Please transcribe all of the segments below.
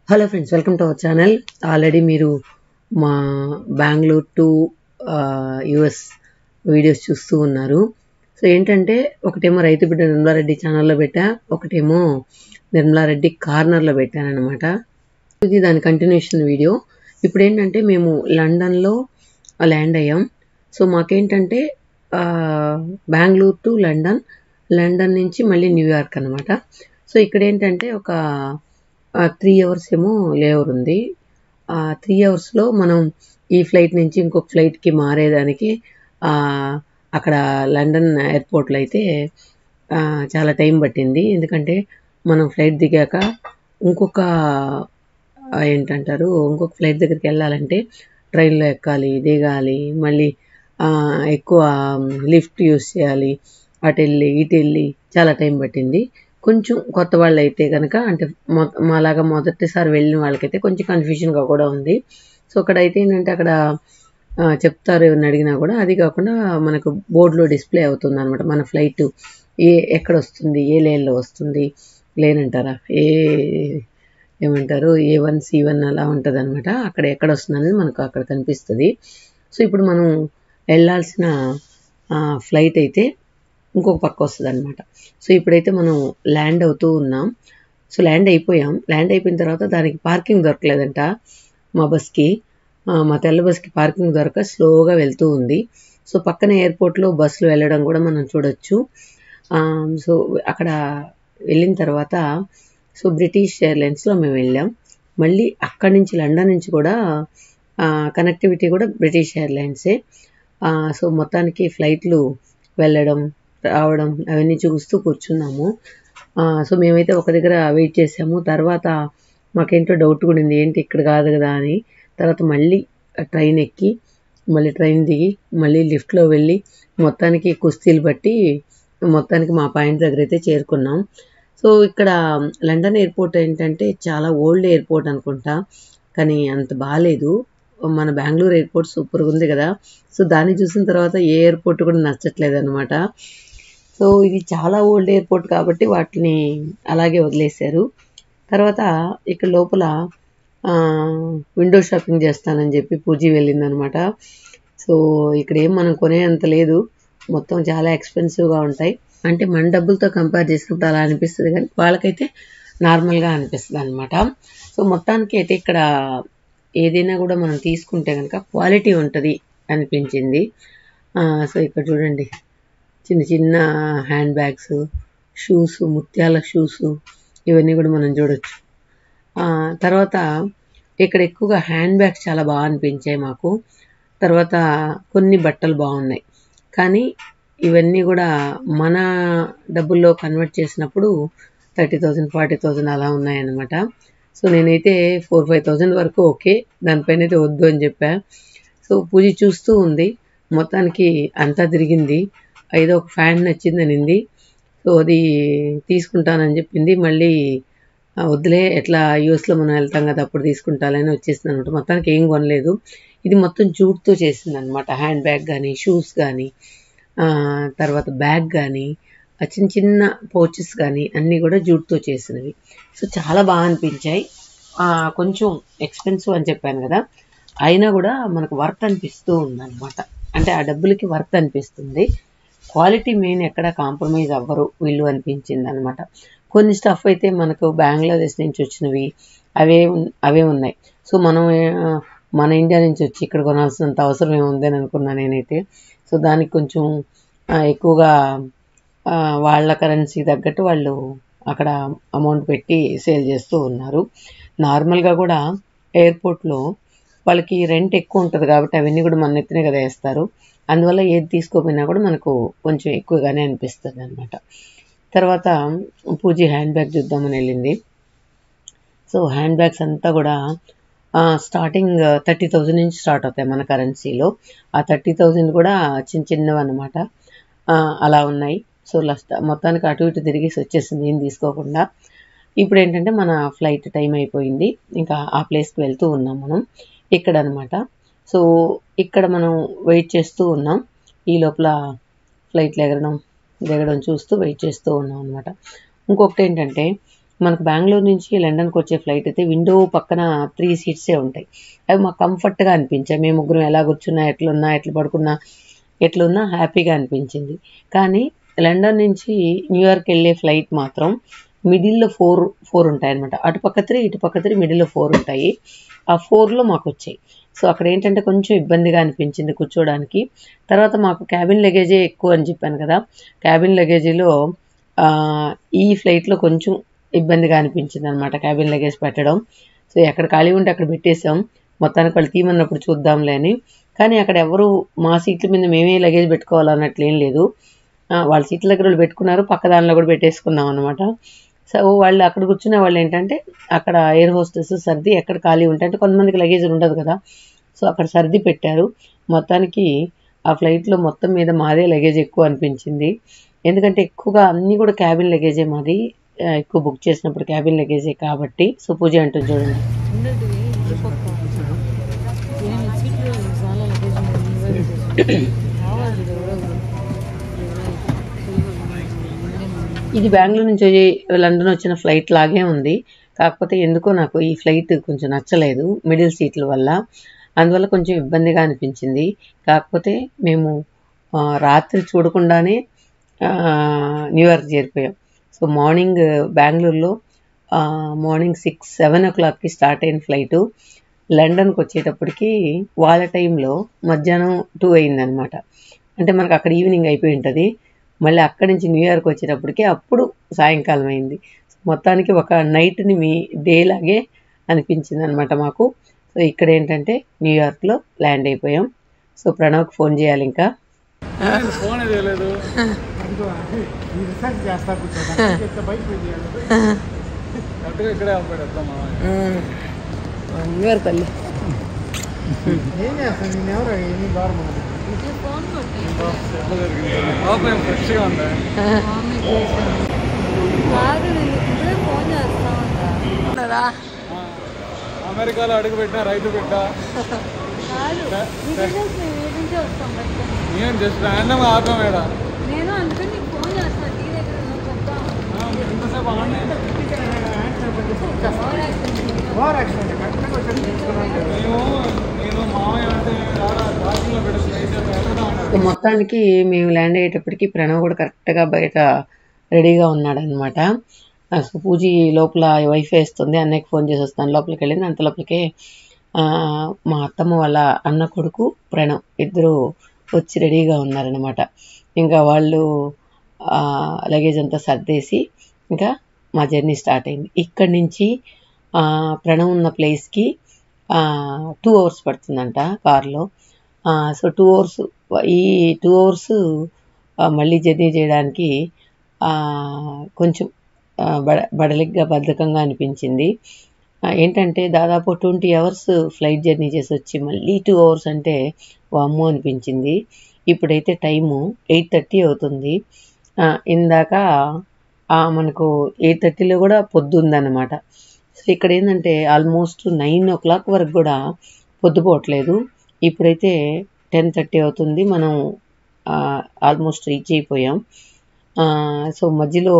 Hello friends, welcome to our channel. Already మీరు మా Bengaluru to US videos చూస్తూ ఉన్నారు. సో ఏంటంటే ఒకటేమో రైతు బిడ్డ నిర్మలారెడ్డి ఛానల్లో పెట్టా, ఒకటేమో నిర్మలారెడ్డి కార్నర్లో పెట్టాను అనమాట. ఇది దాని కంటిన్యూషన్ వీడియో. ఇప్పుడు ఏంటంటే మేము లండన్లో ల్యాండ్ అయ్యాం. సో మాకేంటంటే బెంగళూరు టు లండన్, లండన్ నుంచి మళ్ళీ న్యూయార్క్ అనమాట. సో ఇక్కడ ఏంటంటే ఒక 3 అవర్స్ ఏమో లేఓవర్ ఉంది. 3 అవర్స్లో మనం ఈ ఫ్లైట్ నుంచి ఇంకొక ఫ్లైట్కి మారేదానికి అక్కడ లండన్ ఎయిర్పోర్ట్లో అయితే చాలా టైం పట్టింది. ఎందుకంటే మనం ఫ్లైట్ దిగాక ఇంకొక ఇంకొక ఫ్లైట్ దగ్గరికి వెళ్ళాలంటే ట్రైన్లో ఎక్కాలి, దిగాలి, మళ్ళీ ఎక్కువ లిఫ్ట్ యూస్ చేయాలి, అటు వెళ్ళి ఇటు వెళ్ళి చాలా టైం పట్టింది. కొంచెం కొత్త వాళ్ళు అయితే కనుక, అంటే మాలాగా మొదటిసారి వెళ్ళిన వాళ్ళకైతే కొంచెం కన్ఫ్యూజన్గా కూడా ఉంది. సో అక్కడైతే ఏంటంటే అక్కడ చెప్తారు ఎవరిని అడిగినా కూడా. అది కాకుండా మనకు బోర్డులో డిస్ప్లే అవుతుంది అనమాట మన ఫ్లైట్ ఎక్కడ వస్తుంది, ఏ లేన్లో వస్తుంది, లేన్ అంటారా, ఏమంటారు, A1 C1 అలా ఉంటుంది అనమాట. అక్కడ ఎక్కడ వస్తుంది అనేది మనకు అక్కడ కనిపిస్తుంది. సో ఇప్పుడు మనం వెళ్ళాల్సిన ఫ్లైట్ అయితే ఇంకొక పక్క వస్తుంది అనమాట. సో ఇప్పుడైతే మనం ల్యాండ్ అవుతూ ఉన్నాం. సో ల్యాండ్ అయిపోయాం. ల్యాండ్ అయిపోయిన తర్వాత దానికి పార్కింగ్ దొరకలేదంట మా బస్కి. మా తెల్ల బస్కి పార్కింగ్ దొరక స్లోగా వెళ్తూ ఉంది. సో పక్కన ఎయిర్పోర్ట్లో బస్సులు వెళ్ళడం కూడా మనం చూడొచ్చు. సో అక్కడ వెళ్ళిన తర్వాత సో బ్రిటిష్ ఎయిర్లైన్స్లో మేము వెళ్ళాం. మళ్ళీ అక్కడి నుంచి లండన్ నుంచి కూడా కనెక్టివిటీ కూడా బ్రిటిష్ ఎయిర్లైన్సే. సో మొత్తానికి ఫ్లైట్లు వెళ్ళడం రావడం అవన్నీ చూస్తూ కూర్చున్నాము. సో మేమైతే ఒక దగ్గర వెయిట్ చేసాము. తర్వాత మాకేంటో డౌట్ కూడా ఉంది, ఏంటి ఇక్కడ కాదు కదా అని. తర్వాత మళ్ళీ ట్రైన్ ఎక్కి, మళ్ళీ ట్రైన్ దిగి, మళ్ళీ లిఫ్ట్లో వెళ్ళి మొత్తానికి కుస్తీలు బట్టి మొత్తానికి మా పాయింట్ దగ్గర అయితే చేరుకున్నాం. సో ఇక్కడ లండన్ ఎయిర్పోర్ట్ ఏంటంటే చాలా ఓల్డ్ ఎయిర్పోర్ట్ అనుకుంటా, కానీ అంత బాగాలేదు. మన బెంగళూరు ఎయిర్పోర్ట్ సూపర్గా ఉంది కదా. సో దాన్ని చూసిన తర్వాత ఏ ఎయిర్పోర్ట్ కూడా నచ్చట్లేదు అనమాట. సో ఇది చాలా ఓల్డ్ ఎయిర్పోర్ట్ కాబట్టి వాటిని అలాగే వదిలేశారు. తర్వాత ఇక్కడ లోపల విండో షాపింగ్ చేస్తానని చెప్పి పూజీ వెళ్ళిందనమాట. సో ఇక్కడ ఏం మనం కొనేంత లేదు, మొత్తం చాలా ఎక్స్పెన్సివ్గా ఉంటాయి. అంటే మన డబ్బులతో కంపేర్ చేసినప్పుడు అలా అనిపిస్తుంది, కానీ వాళ్ళకైతే నార్మల్గా అనిపిస్తుంది అనమాట. సో మొత్తానికి అయితే ఇక్కడ ఏదైనా కూడా మనం తీసుకుంటే కనుక క్వాలిటీ ఉంటుంది అనిపించింది. సో ఇక్కడ చూడండి, చిన్న చిన్న హ్యాండ్ బ్యాగ్స్, షూస్, ముత్యాల షూస్, ఇవన్నీ కూడా మనం చూడొచ్చు. తర్వాత ఇక్కడ ఎక్కువగా హ్యాండ్ బ్యాగ్స్ చాలా బాగా అనిపించాయి మాకు. తర్వాత కొన్ని బట్టలు బాగున్నాయి, కానీ ఇవన్నీ కూడా మన డబ్బుల్లో కన్వర్ట్ చేసినప్పుడు 30,000 40,000 అలా ఉన్నాయన్నమాట. సో నేనైతే 4-5,000 వరకు ఓకే, దానిపైన అయితే వద్దు అని చెప్పా. సో పూజ చూస్తూ ఉంది. మొత్తానికి అంతా తిరిగింది. ఏదో ఒక ఫ్యాన్ నచ్చిందనింది. సో అది తీసుకుంటానని చెప్పింది. మళ్ళీ వద్దులే, ఎట్లా యూఎస్లో మనం వెళ్తాం కదా అప్పుడు తీసుకుంటాలని వచ్చేసింది అనమాట. మొత్తానికి ఏం కొనలేదు. ఇది మొత్తం జూట్తో చేసింది అనమాట. హ్యాండ్ బ్యాగ్ కానీ, షూస్ కానీ, తర్వాత బ్యాగ్ కానీ, చిన్న చిన్న పౌచెస్ కానీ అన్నీ కూడా జూట్తో చేసినవి. సో చాలా బాగా అనిపించాయి. కొంచెం ఎక్స్పెన్సివ్ అని చెప్పాను కదా, అయినా కూడా మనకు వర్త్ అనిపిస్తూ ఉందన్నమాట. అంటే ఆ డబ్బులకి వర్త్ అనిపిస్తుంది. క్వాలిటీ మెయిన్, ఎక్కడ కాంప్రమైజ్ అవ్వరు వీళ్ళు అనిపించింది అనమాట. కొన్ని స్టఫ్ అయితే మనకు బంగ్లాదేశ్ నుంచి వచ్చినవి అవే ఉన్నాయి. సో మన ఇండియా నుంచి వచ్చి ఇక్కడ కొనాల్సినంత అవసరం ఏముంది అని అనుకున్నా నేనైతే. సో దానికి కొంచెం ఎక్కువగా వాళ్ళ కరెన్సీ తగ్గట్టు వాళ్ళు అక్కడ అమౌంట్ పెట్టి సేల్ చేస్తూ ఉన్నారు. నార్మల్గా కూడా ఎయిర్పోర్ట్లో వాళ్ళకి రెంట్ ఎక్కువ ఉంటుంది కాబట్టి అవన్నీ కూడా మన ఎత్తునే కదా వేస్తారు. అందువల్ల ఏది తీసుకోపోయినా కూడా మనకు కొంచెం ఎక్కువగానే అనిపిస్తుంది అనమాట. తర్వాత పూజ హ్యాండ్ బ్యాగ్ చూద్దామని వెళ్ళింది. సో హ్యాండ్ బ్యాగ్స్ అంతా కూడా స్టార్టింగ్ 30,000 నుంచి స్టార్ట్ అవుతాయి మన కరెన్సీలో. ఆ 30,000 కూడా చిన్న చిన్నవి అనమాట. అలా ఉన్నాయి. సో మొత్తానికి అటు ఇటు తిరిగేసి వచ్చేసింది ఏం తీసుకోకుండా. ఇప్పుడు ఏంటంటే మన ఫ్లైట్ టైం అయిపోయింది, ఇంకా ఆ ప్లేస్కి వెళ్తూ ఉన్నాం మనం ఇక్కడ అనమాట. సో ఇక్కడ మనం వెయిట్ చేస్తూ ఉన్నాం. ఈ లోపల ఫ్లైట్లు దిగడం చూస్తూ వెయిట్ చేస్తూ ఉన్నాం అనమాట. ఇంకొకటి ఏంటంటే మనకు బెంగళూరు నుంచి లండన్కి వచ్చే ఫ్లైట్ అయితే విండో పక్కన 3 సీట్సే ఉంటాయి. అవి మాకు కంఫర్ట్గా అనిపించాయి. మేము ముగ్గురం ఎలా కూర్చున్నా, ఎట్లున్నా, ఎట్లా పడుకున్నా, ఎట్లున్నా హ్యాపీగా అనిపించింది. కానీ లండన్ నుంచి న్యూయార్క్ వెళ్ళే ఫ్లైట్ మాత్రం మిడిల్లో 4 ఉంటాయన్నమాట. అటుపక్క 3, ఇటుపక్క 3, మిడిల్లో 4 ఉంటాయి. ఆ 4లో మాకు వచ్చాయి. సో అక్కడ ఏంటంటే కొంచెం ఇబ్బందిగా అనిపించింది కూర్చోవడానికి. తర్వాత మాకు క్యాబిన్ లగేజే ఎక్కువ అని చెప్పాను కదా, క్యాబిన్ లగేజీలో ఈ ఫ్లైట్లో కొంచెం ఇబ్బందిగా అనిపించింది అనమాట క్యాబిన్ లగేజ్ పెట్టడం. సో ఎక్కడ ఖాళీ ఉంటే అక్కడ పెట్టేసాం. మొత్తానికి వాళ్ళు తీయమన్నప్పుడు చూద్దాంలే అని. కానీ అక్కడ ఎవరు మా సీట్ల మీద మేమే లగేజ్ పెట్టుకోవాలన్నట్లు ఏం లేదు. వాళ్ళ సీట్ల దగ్గర వాళ్ళు పెట్టుకున్నారు, పక్క దానిలో కూడా పెట్టేసుకున్నాం అనమాట. సో వాళ్ళు అక్కడ కూర్చునే వాళ్ళు ఏంటంటే అక్కడ ఎయిర్ హోస్టెస్ సర్ది ఎక్కడ ఖాళీ ఉంటాయి అంటే కొంతమందికి లగేజ్ ఉండదు కదా, సో అక్కడ సర్ది పెట్టారు. మొత్తానికి ఆ ఫ్లైట్లో మొత్తం మీద మాదే లగేజ్ ఎక్కువ అనిపించింది. ఎందుకంటే ఎక్కువగా అన్నీ కూడా క్యాబిన్ లగేజే మాది, ఎక్కువ బుక్ చేసినప్పుడు క్యాబిన్ లగేజే కాబట్టి. సో పూజ అంటుంది చూడండి. ఇది బెంగళూరు నుంచి లండన్ వచ్చిన ఫ్లైట్ లాగే ఉంది. కాకపోతే ఎందుకో నాకు ఈ ఫ్లైట్ కొంచెం నచ్చలేదు మిడిల్ సీట్ల వల్ల. అందువల్ల కొంచెం ఇబ్బందిగా అనిపించింది. కాకపోతే మేము రాత్రి చూడకుండానే న్యూయార్క్ చేరిపోయాం. సో మార్నింగ్ బెంగళూరులో మార్నింగ్ 6-7 o'clockకి స్టార్ట్ అయిన ఫ్లైటు లండన్కి వచ్చేటప్పటికి వాళ్ళ టైంలో మధ్యాహ్నం 2 అయిందనమాట. అంటే మనకు అక్కడ ఈవినింగ్ అయిపోయి ఉంటుంది. మళ్ళీ అక్కడి నుంచి న్యూయార్క్ వచ్చేటప్పటికి అప్పుడు సాయంకాలం అయింది. మొత్తానికి ఒక నైట్ని మీ డే లాగే అనిపించింది అనమాట మాకు. సో ఇక్కడ ఏంటంటే న్యూయార్క్లో ల్యాండ్ అయిపోయాం. సో ప్రణవ్కి ఫోన్ చేయాలి ఇంకా. ఫోన్ చేయలేదు. ఇక్కడే న్యూయార్క్ వెళ్ళి ఏం చేస్తాను నేను ఎవరు ఎన్ని బాగా ఫ్రెష్గా ఉందా అమెరికాలో అడుగు పెట్టా రైతు పెట్టా నేను జస్ట్ ర్యాండమ్ ఆపా మేడం. ఎంతసేపు మొత్తానికి మేము ల్యాండ్ అయ్యేటప్పటికి ప్రణవ్ కూడా కరెక్ట్గా బయట రెడీగా ఉన్నాడనమాట. సో పూజీ లోపల వైఫై వేస్తుంది, అన్నయ్యకి ఫోన్ చేసి వస్తాను లోపలికి వెళ్ళింది. అంత లోపలికే మా అత్తమ్మ వాళ్ళ అన్న కొడుకు ప్రణవ్ ఇద్దరు వచ్చి రెడీగా ఉన్నారనమాట. ఇంకా వాళ్ళు లగేజ్ అంతా సర్దేసి ఇంకా మా జర్నీ స్టార్ట్ అయింది. ఇక్కడి నుంచి ప్రణవ్ ఉన్న ప్లేస్కి 2 hours పడుతుందంట కార్లో. సో 2 hours, ఈ 2 hours మళ్ళీ జర్నీ చేయడానికి కొంచెం బద్ధకంగా అనిపించింది. ఏంటంటే దాదాపు 20 hours ఫ్లైట్ జర్నీ చేసి వచ్చి మళ్ళీ 2 hours అంటే వామ్మో అనిపించింది. ఇప్పుడైతే టైము 8:30 అవుతుంది. ఇందాక మనకు 8:30లో కూడా పొద్దుందన్నమాట. సో ఇక్కడ ఏంటంటే ఆల్మోస్ట్ 9 o'clock వరకు కూడా పొద్దుపోవట్లేదు. ఇప్పుడైతే 10:30 అవుతుంది. మనం ఆల్మోస్ట్ రీచ్ అయిపోయాం. సో మధ్యలో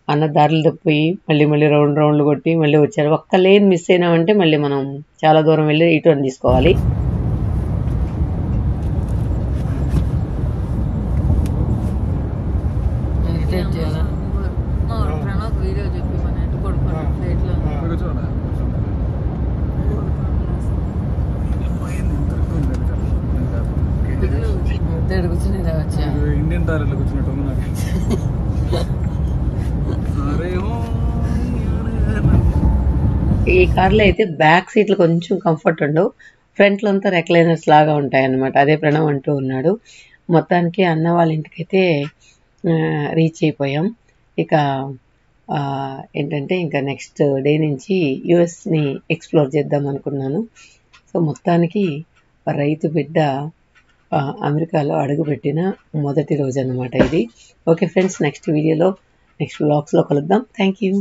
అన్న దారులు తప్పిపోయి మళ్ళీ రౌండ్లు కొట్టి మళ్ళీ వచ్చారు. ఒక్క లేన్ మిస్ అయినామంటే మళ్ళీ మనం చాలా దూరం వెళ్ళి రిటర్న్ తీసుకోవాలి. ఇండియన్ టాయిలెట్లో కూర్చున్నట్టు ఉంది నాకు. ఈ కార్లో అయితే బ్యాక్ సీట్లు కొంచెం కంఫర్ట్ ఉండవు, ఫ్రంట్లో అంతా రెక్లైనర్స్ లాగా ఉంటాయన్నమాట. అదే ప్రణవ్ అంటూ ఉన్నాడు. మొత్తానికి అన్న వాళ్ళ ఇంటికైతే రీచ్ అయిపోయాం. ఇక ఏంటంటే ఇంకా నెక్స్ట్ డే నుంచి యుఎస్ని ఎక్స్ప్లోర్ చేద్దాం అనుకున్నాను. సో మొత్తానికి రైతు బిడ్డ అమెరికాలో అడుగుపెట్టిన మొదటి రోజు అన్నమాట ఇది. ఓకే ఫ్రెండ్స్, నెక్స్ట్ వీడియోలో నెక్స్ట్ వ్లాగ్స్లో కలుద్దాం. Thank you.